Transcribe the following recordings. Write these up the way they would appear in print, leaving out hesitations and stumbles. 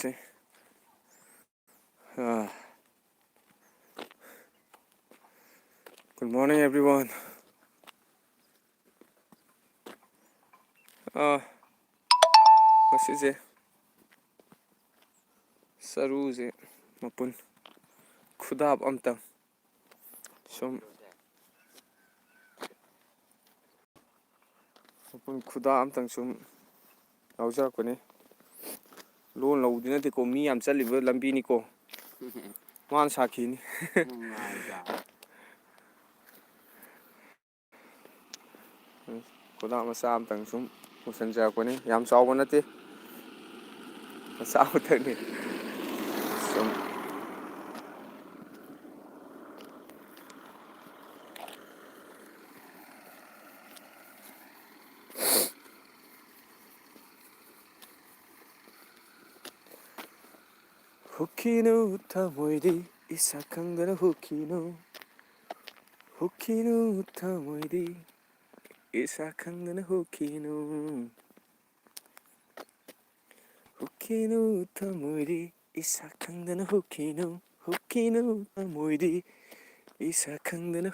Good morning, everyone. Masih seru je, mapun khudab amtang sum mapun khudab amtang sum laujar ko ni loan laudina te ko mi am chali ba lambi ni ko man sakhi ni khudab ma sa amtang sum usan ja ko ni yam saw ba nate saw ta ni sum hukinu thamoidi isa khangdana hukinu thamoidi isa khangdana hukinu thamoidi isa khangdana hukinu thamoidi isa khangdana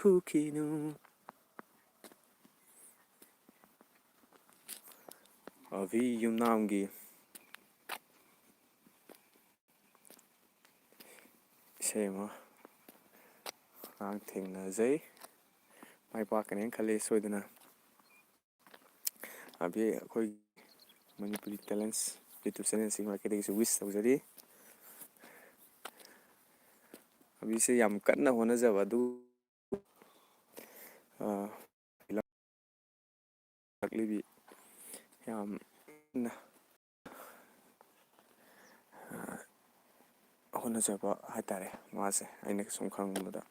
Avi Yumnamgi Sema Ang Thing na Zay Mai Pakan Kale Soidana Abi Koi Manipuri Talents YouTube channel sing marketing so wish tawjari Abi se yam kanna hona jaba du laklibi yam na hona jaba hatare mase aina sum khangbuda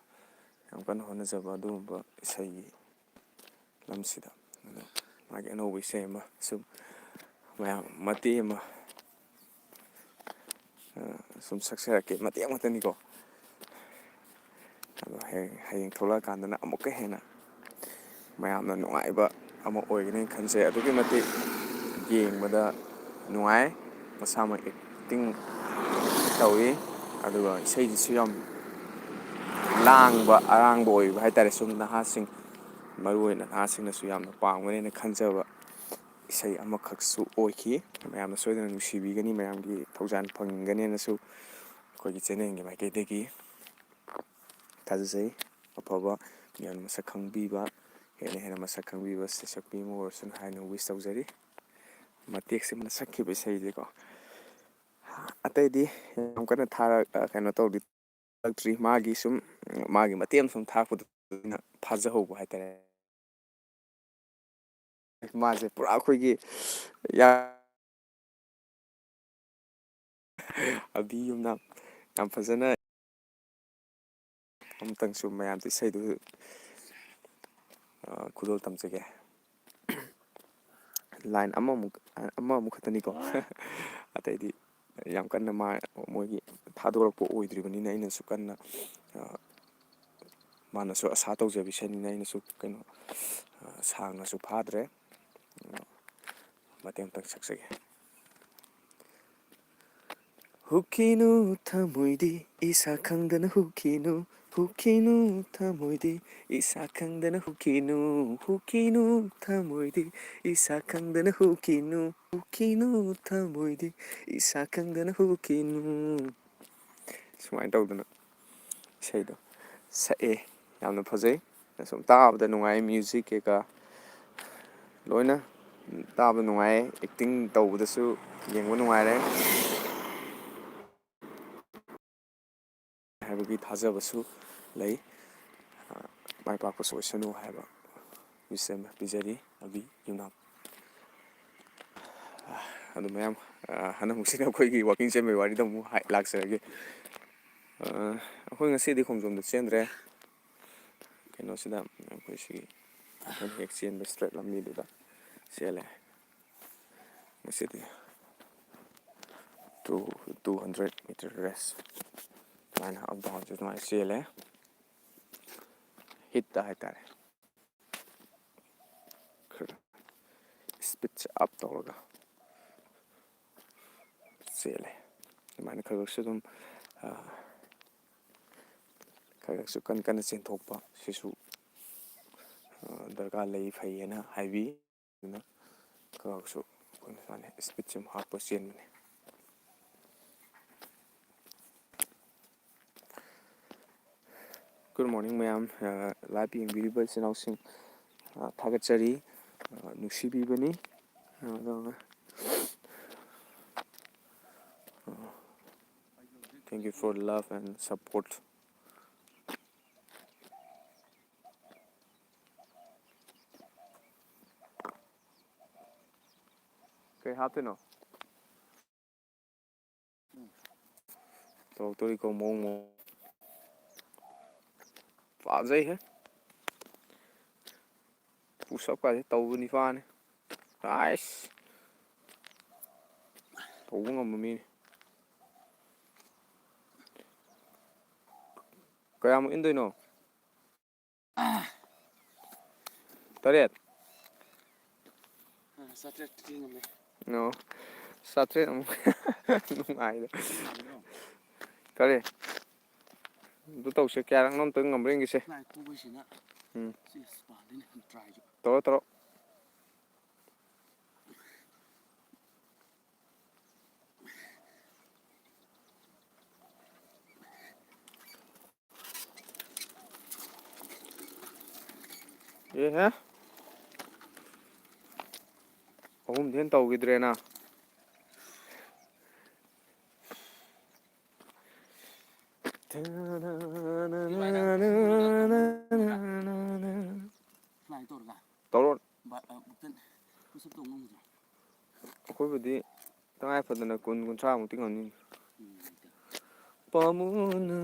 yam kanna hona jaba du ba isai lamsida magi anobi sema sum mayam mati ma sum saksara ke mati amatani ko hayeng thola kandana amuka hena mayamna nungaiba ama oigene khanse adugi mati yengbada nungai masama acting tawi aduga isai su yam langba arangba oiba haitare sum nahasing maruina nahasing na su yamna pamgane na khanjaba isai amakaksu oiki mayamna soidana nusibigani mayamgi thaujan phangane na su kogi channel ngi maiketegi thajai afaba yan masak khangbiba hena masak khangbiba sakbi mo sun haina wish tawjari matek se mana sakhi be sai de ko atai di yam kana thara kaino tawdi tri magi sum magi matem sum thakpu phaja hobo haitare maje pura khoigi ya abi yumna yam phajana amtang sum mayam ti sai du khudol tamjage line amamuk khatani ko atai di yam kanna ma mogi thadorpo oidribani aina su kanna manasu asa tawjabi sanina aina su kaino sangna su phadre mateng tak saksage hukinu thamoidi isa khangdana hukinu thamoidi isa khangdana hukinu thamoidi isa khangdana hukinu thamoidi isa khangdana sumai tawdana isaido sae yamna phajai sum taabda nungai music keka loina taabda nungai acting tawdasu yengba nungaire haibagi thajabasu lei mai pakpasu oisanu haiba wisema pijari abi yunam adu mayam hana musina khoigi walking chembe wari damu laksarage akhoi ngasi di khomjom da chendre kaino sida akhoi sigi hek chen be straight lamni du da chele ngasi di 200 meter race line up down just my chele hit da haitare speed up tawga chele ꯑꯗꯨꯃꯥꯏꯅ ꯈꯔ ꯈꯔꯁꯨ ꯑꯗꯨꯝ ꯈꯔ ꯈꯔꯁꯨ ꯀꯟꯅ ꯆꯦꯟꯊꯣꯛꯄ ꯁꯤꯁꯨ ꯗꯔꯀꯥꯔ ꯂꯩ ꯐꯩꯌꯦꯅ ꯍꯥꯏꯕꯤ ꯑꯗꯨꯅ ꯈꯔꯁꯨ ꯑꯩꯈꯣꯏꯅ ꯁꯨꯃꯥꯏꯅ ꯏꯁꯄꯤꯠꯁꯦ ꯍꯥꯞꯄ ꯆꯦꯟꯕꯅꯤ ꯒꯨꯗ ꯃꯣꯔꯅꯤꯡ ꯃꯌꯥꯝ ꯂꯥꯏꯚ ꯌꯦꯡꯕꯤꯔꯤꯕ ꯏꯆꯤꯜ ꯏꯅꯥꯎꯁꯤꯡ ꯊꯥꯒꯠꯆꯔꯤ ꯅꯨꯡꯁꯤꯕꯤꯕꯅꯤ thank you for love and support ꯀꯩ ꯍꯥꯞꯇꯣꯏꯅꯣ ꯇꯧꯔꯛꯇꯣꯔꯤꯀꯣ ꯃꯑꯣꯡ ꯐꯖꯩꯍꯦ ꯄꯨꯁꯞꯀꯁꯦ ꯇꯧꯕꯅꯤ ꯄꯥꯅꯤ ꯑꯥꯏꯁ ꯇꯧꯕ ꯉꯝꯕ ꯃꯤꯅꯤ ꯀꯌꯥꯃꯨꯛ ꯏꯟꯗꯣꯏꯅꯣ 8 ꯑꯣ 8 ꯑꯃꯨꯛ ꯅꯨꯡꯉꯥꯏꯗ ꯀꯔꯤ ꯑꯗꯨ ꯇꯧꯁꯦ ꯀꯌꯥꯔꯛꯅꯣ ꯑꯝꯇꯪ ꯉꯝꯕ꯭ꯔꯥ ꯌꯦꯡꯒꯦꯁꯦ ꯇꯧꯔꯣ ꯑꯦꯍꯦ 3 ꯍꯦꯟꯅ ꯇꯧꯈꯤꯗ꯭ꯔꯦꯅ ꯇꯧꯔꯣ ꯑꯩꯈꯣꯏꯕꯨꯗꯤ ꯇꯉꯥꯏ ꯐꯗꯅ 20-30 ꯃꯨꯛꯇꯤ ꯉꯝꯅꯤ ꯄꯥꯃꯨꯅ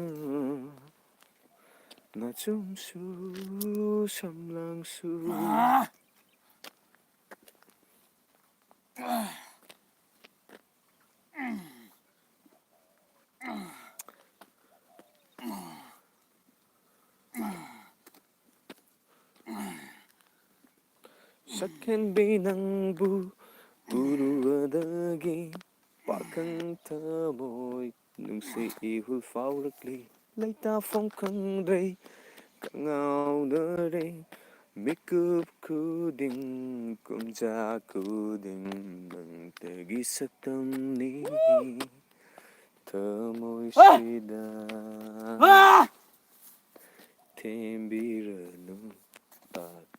ꯅꯆꯨꯝꯁꯨ ꯁꯝꯂꯥꯡꯁꯨ ꯁꯛꯍꯦꯟꯕꯤ ꯅꯪꯕꯨ ꯎꯔꯨꯕꯗꯒꯤ ꯄꯥꯈꯪ ꯊꯃꯣꯏ ꯅꯨꯡꯁꯤ ꯏꯍꯨꯜ ꯐꯥꯎꯔꯛꯂꯤ ꯂꯩꯇꯥꯐꯝ ꯈꯪꯗ꯭ꯔꯦ ꯀꯉꯥꯎꯅꯔꯦ ꯃꯤꯀꯨꯞ ꯈꯨꯗꯤꯡ ꯀꯨꯝꯖꯥ ꯈꯨꯗꯤꯡ ꯅꯪꯇꯒꯤ ꯁꯛꯇꯝꯅꯤ ꯊꯃꯣꯏꯁꯤꯗ ꯊꯦꯝꯕꯤꯔꯅꯨ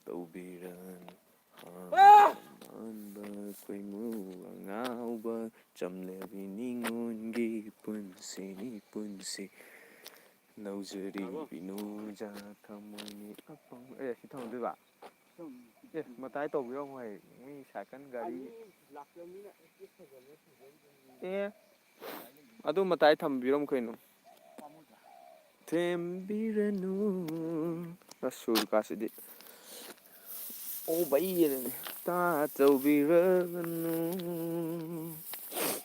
ꯇꯧꯕꯤꯔꯅꯨ ꯑꯃꯥꯟꯕ ꯈꯣꯏꯃꯨ ꯑꯉꯥꯎꯕ ꯆꯝꯂꯕꯤ ꯅꯤꯉꯣꯟꯒꯤ ꯄꯨꯟꯁꯤ ꯅꯧꯖꯔꯤꯕꯤ ꯅꯨꯡꯖꯥ ꯊꯃꯣꯏꯅꯤ ꯁꯤ ꯊꯝꯗꯣꯏꯕ ꯃꯇꯥꯏ ꯇꯧꯕꯤꯔꯝꯃꯣ ꯍꯩ ꯃꯤ ꯁꯥꯏꯀꯜ ꯒꯥꯔꯤ ꯑꯗꯨ ꯃꯇꯥꯏ ꯊꯝꯕꯤꯔꯝꯃꯨ ꯀꯩꯅꯣ ꯊꯦꯝꯕꯤꯔꯅꯨ ꯁꯨꯔꯀꯥꯁꯤꯗꯤ ꯑꯣ ꯚꯩ ꯇꯧꯕꯤꯔꯅꯨ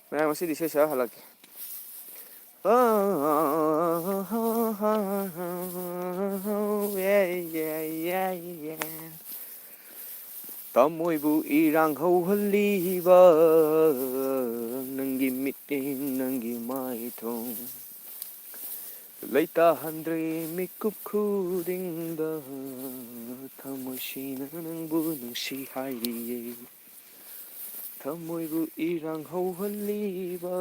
ꯃꯌꯥꯝ ꯉꯁꯤꯗꯤ ꯏꯁꯩ ꯁꯛꯑ ꯍꯜꯂꯛꯀꯦ ꯊꯃꯣꯏꯕꯨ ꯏꯔꯥꯡ ꯍꯧꯍꯜꯂꯤꯕ ꯅꯪꯒꯤ ꯃꯤꯠꯌꯦꯡ ꯅꯪꯒꯤ ꯃꯥꯏꯊꯣꯡ ꯂꯩꯇꯥꯍꯟꯗ꯭ꯔꯦ ꯃꯤꯀꯨꯞ ꯈꯨꯗꯤꯡꯗ ꯊꯃꯣꯏꯁꯤꯅ ꯅꯪꯕꯨ ꯅꯨꯡꯁꯤ ꯍꯥꯏꯔꯤꯌꯦ ꯊꯃꯣꯏꯕꯨ ꯏꯔꯥꯡ ꯍꯧꯍꯜꯂꯤꯕ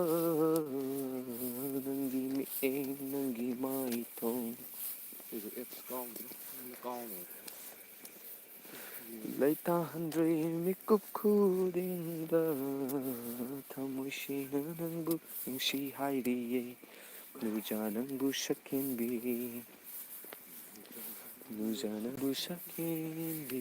ꯅꯪꯒꯤ ꯃꯤꯠꯌꯦꯡ ꯅꯪꯒꯤ ꯃꯥꯏꯊꯣꯡ ꯂꯩꯇꯥꯍꯟꯗ꯭ꯔꯦ ꯃꯤꯀꯨꯞ ꯈꯨꯗꯤꯡꯗ ꯊꯃꯣꯏꯁꯤꯅ ꯅꯪꯕꯨ ꯅꯨꯡꯁꯤ ꯍꯥꯏꯔꯤꯌꯦ ꯅꯨꯡꯖꯥ ꯅꯪꯕꯨ ꯁꯛꯍꯦꯟꯕꯤ ꯅꯨꯡꯖꯥ ꯅꯪꯕꯨ ꯁꯛꯍꯦꯟꯕꯤ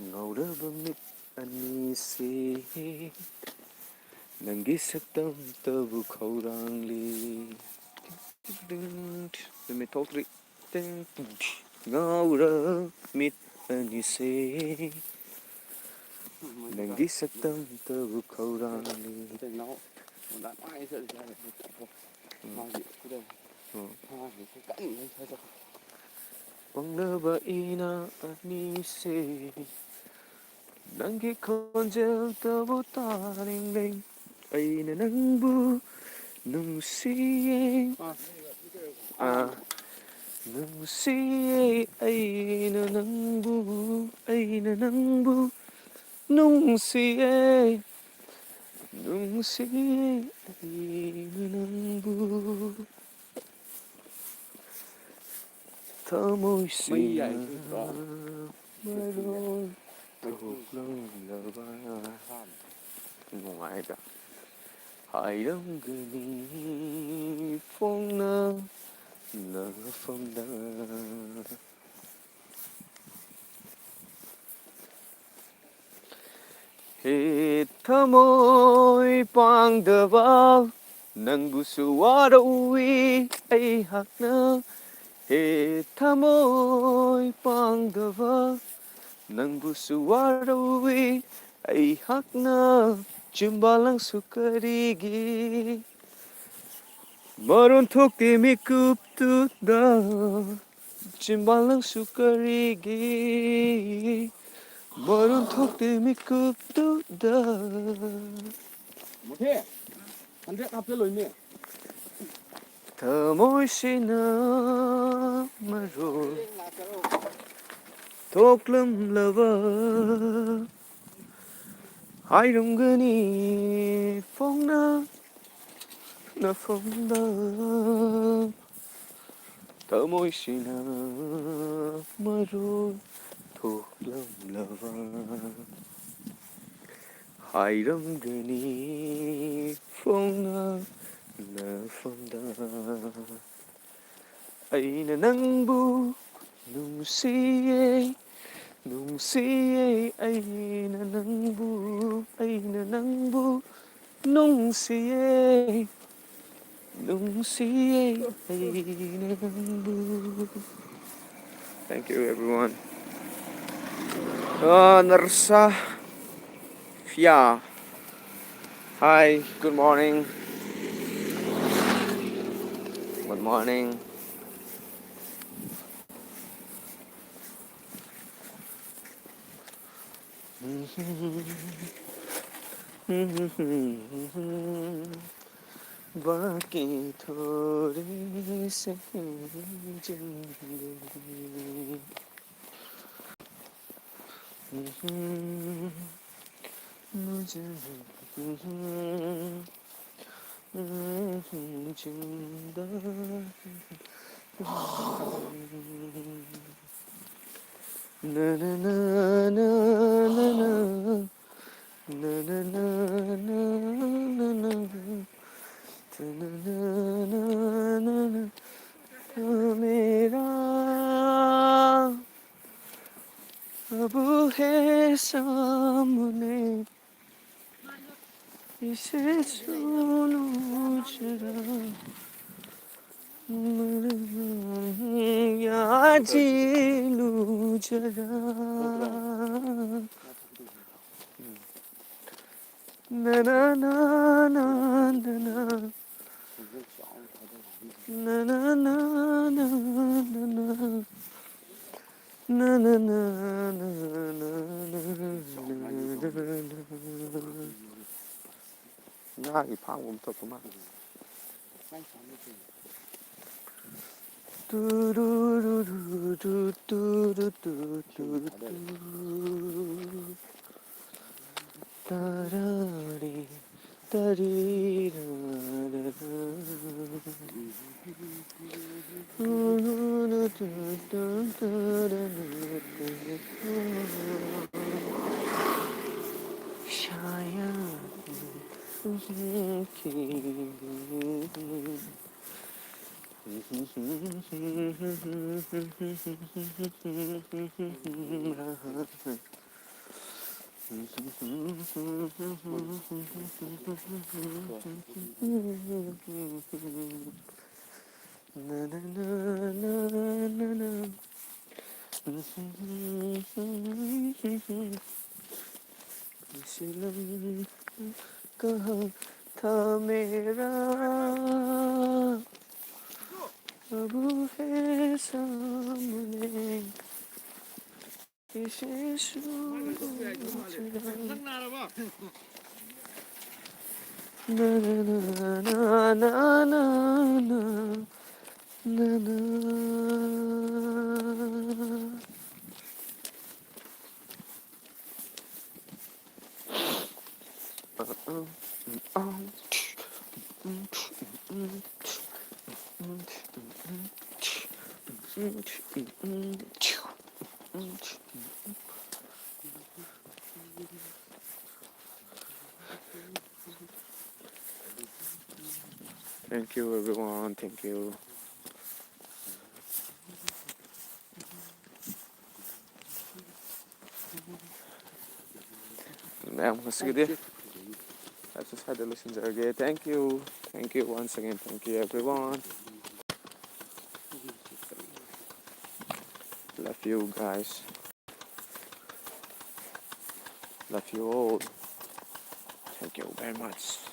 ꯉꯧꯔꯕ ꯃꯤꯠ ꯑꯅꯤꯁꯦ ꯅꯪꯒꯤ ꯁꯛꯇꯝꯇꯕꯨ ꯈꯧꯔꯥꯡꯂꯤ ꯅꯨꯃꯤꯠ ꯊꯣꯛꯇ꯭ꯔꯤ ꯉꯧꯔꯃꯤꯠ ꯑꯅꯤꯁꯦ ꯅꯪꯒꯤ ꯁꯛꯇꯝꯇꯕꯨ ꯈꯧꯔꯥꯡꯂꯤ. ꯄꯪꯂꯕ ꯏꯅꯥ ꯑꯅꯤꯁꯦ ꯅꯪꯒꯤ ꯈꯣꯟꯖꯦꯜꯇꯕꯨ ꯇꯥꯅꯤꯡꯂꯦ. ꯑꯩꯅ ꯅꯪꯕꯨ ꯅꯨꯡꯁꯤꯌꯦ. ꯅꯨꯡꯁꯤꯌꯦ ꯑꯩꯅ ꯅꯪꯕు ꯅꯨꯡꯁꯤꯌꯦ. ꯅꯨꯡꯁꯤꯌꯦ ꯑꯩꯅ ꯅꯪꯕꯨ. ꯊꯃꯣꯏꯁꯤꯅ ꯃꯔꯣꯜ ꯊꯣꯛꯂꯝꯂꯕ ꯅꯨꯡꯉꯥꯏꯗ ꯍꯥꯏꯔꯝꯒꯅꯤ ꯐꯣꯡꯅ ꯍꯦ ꯊꯃꯣꯏ ꯄꯥꯡꯗꯕ ꯅꯪꯕꯨꯁꯨ ꯋꯥꯔꯧꯏ ꯑꯩꯍꯥꯛꯅ. ꯍꯦ ꯊꯃꯣꯏ ꯄꯥꯡꯗꯕ ꯅꯪꯕꯨꯁꯨ ꯋꯥꯔꯧꯏ ꯑꯩꯍꯥꯛꯅ. ꯆꯤꯝꯕꯥꯜꯂꯪꯁꯨ ꯀꯔꯤꯒꯤ ꯃꯔꯣꯟ ꯊꯣꯛꯇꯦ ꯃꯤꯀꯨꯞꯇꯨꯗ. ꯆꯤꯝꯕꯥꯜꯂꯪꯁꯨ ꯀꯔꯤꯒꯤ ꯃꯔꯣꯟ ꯊꯣꯛꯇꯦ ꯃꯤꯀꯨꯞꯇꯨꯗ. ꯊꯃꯣꯏꯁꯤꯅ ꯃꯔꯣꯜ ꯊꯣꯛꯂꯝꯂꯕ ꯍꯥꯏꯔꯝꯒꯅꯤ ꯐꯣꯡꯅ ꯅꯐꯝꯗ. ꯊꯃꯣꯏꯁꯤꯅ ꯃꯔꯣꯜ ꯊꯣꯛꯂꯝꯂꯕ ꯍꯥꯏꯔꯝꯒꯅꯤ ꯐꯣꯡꯅ ꯅꯐꯝꯗ. ꯑꯩꯅ ꯅꯪꯕꯨ ꯅꯨꯡꯁꯤꯌꯦ. ꯅꯨꯡꯁꯤꯌꯦ ꯑꯩꯅ ꯅꯪꯕꯨ ꯅꯨꯡꯁꯤꯌꯦ. ꯅꯨꯡꯁꯤꯌꯦ ꯑꯩꯅ ꯅꯪꯕꯨ. Thank you everyone. Narsa. Yeah. Hi. Good morning. Good morning. बाकी थोड़ी से जिंदगी मुझे जिंदा na na na na na na na na na na na na मेरा अब है सामने इसे सुनो जरा या जी लूं जरा na na na na na na na na na na na na na na na ngꯥꯒꯤ ꯐꯥꯡꯕ ꯑꯃ ꯊꯣꯛꯄ ꯃꯥꯜꯂꯦ. Tarari tarira सिलम कहाँ था मेरा अब है सामने इसे na na na na na na na na. Thank you everyone, thank you. I just had to listen to again. Thank you once again, thank you everyone. Love you guys. Love you all. Thank you very much.